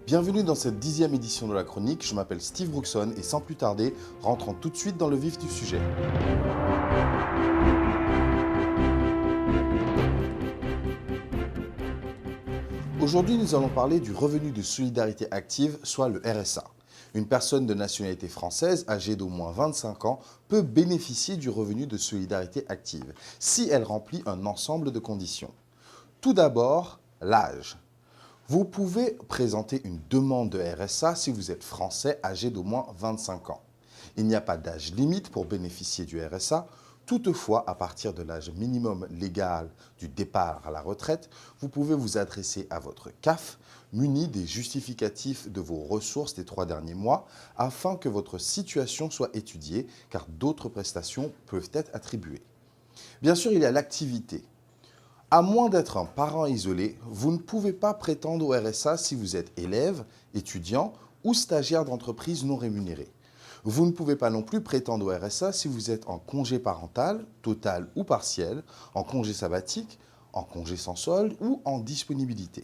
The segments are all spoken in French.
Bienvenue dans cette 10e édition de la chronique, je m'appelle Steve Brookson et sans plus tarder, rentrons tout de suite dans le vif du sujet. Aujourd'hui, nous allons parler du revenu de solidarité active, soit le RSA. Une personne de nationalité française âgée d'au moins 25 ans peut bénéficier du revenu de solidarité active si elle remplit un ensemble de conditions. Tout d'abord, l'âge. Vous pouvez présenter une demande de RSA si vous êtes français âgé d'au moins 25 ans. Il n'y a pas d'âge limite pour bénéficier du RSA. Toutefois, à partir de l'âge minimum légal du départ à la retraite, vous pouvez vous adresser à votre CAF muni des justificatifs de vos ressources des 3 derniers mois afin que votre situation soit étudiée car d'autres prestations peuvent être attribuées. Bien sûr, il y a l'activité. À moins d'être un parent isolé, vous ne pouvez pas prétendre au RSA si vous êtes élève, étudiant ou stagiaire d'entreprise non rémunérée. Vous ne pouvez pas non plus prétendre au RSA si vous êtes en congé parental, total ou partiel, en congé sabbatique, en congé sans solde ou en disponibilité.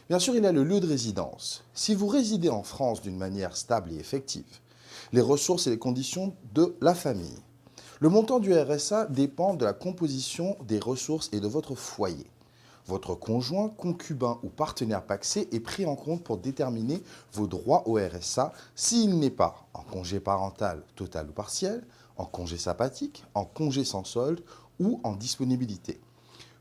Bien sûr, il y a le lieu de résidence. Si vous résidez en France d'une manière stable et effective, les ressources et les conditions de la famille. Le montant du RSA dépend de la composition des ressources et de votre foyer. Votre conjoint, concubin ou partenaire pacsé est pris en compte pour déterminer vos droits au RSA s'il n'est pas en congé parental total ou partiel, en congé sabbatique, en congé sans solde ou en disponibilité.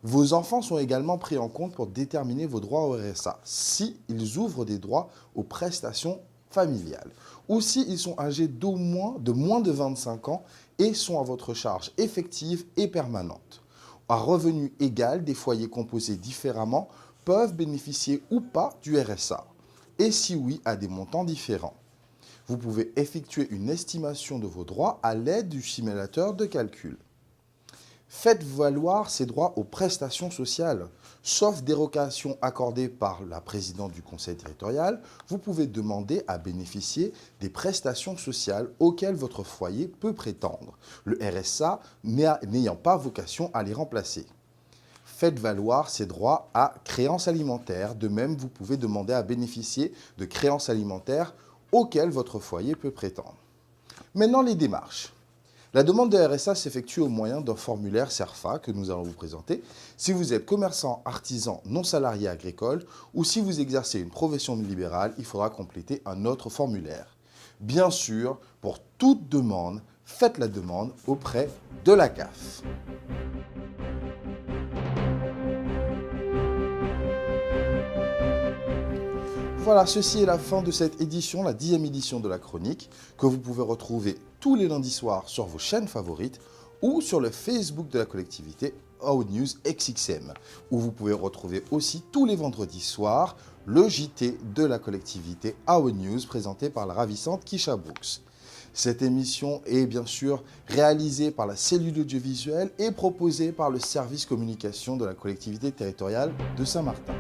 Vos enfants sont également pris en compte pour déterminer vos droits au RSA s'ils ouvrent des droits aux prestations familiales ou s'ils sont âgés de moins de 25 ans et sont à votre charge effective et permanente. À revenu égal, des foyers composés différemment peuvent bénéficier ou pas du RSA. Et si oui, à des montants différents. Vous pouvez effectuer une estimation de vos droits à l'aide du simulateur de calcul. Faites valoir ces droits aux prestations sociales. Sauf dérogation accordée par la présidente du conseil territorial, vous pouvez demander à bénéficier des prestations sociales auxquelles votre foyer peut prétendre, le RSA n'ayant pas vocation à les remplacer. Faites valoir ces droits à créances alimentaires. De même, vous pouvez demander à bénéficier de créances alimentaires auxquelles votre foyer peut prétendre. Maintenant, les démarches. La demande de RSA s'effectue au moyen d'un formulaire CERFA que nous allons vous présenter. Si vous êtes commerçant, artisan, non salarié agricole ou si vous exercez une profession libérale, il faudra compléter un autre formulaire. Bien sûr, pour toute demande, faites la demande auprès de la CAF. Voilà, ceci est la fin de cette édition, la 10e édition de la chronique, que vous pouvez retrouver tous les lundis soirs sur vos chaînes favorites ou sur le Facebook de la collectivité AO News XXM, où vous pouvez retrouver aussi tous les vendredis soirs le JT de la collectivité AO News présenté par la ravissante Kisha Brooks. Cette émission est bien sûr réalisée par la cellule audiovisuelle et proposée par le service communication de la collectivité territoriale de Saint-Martin.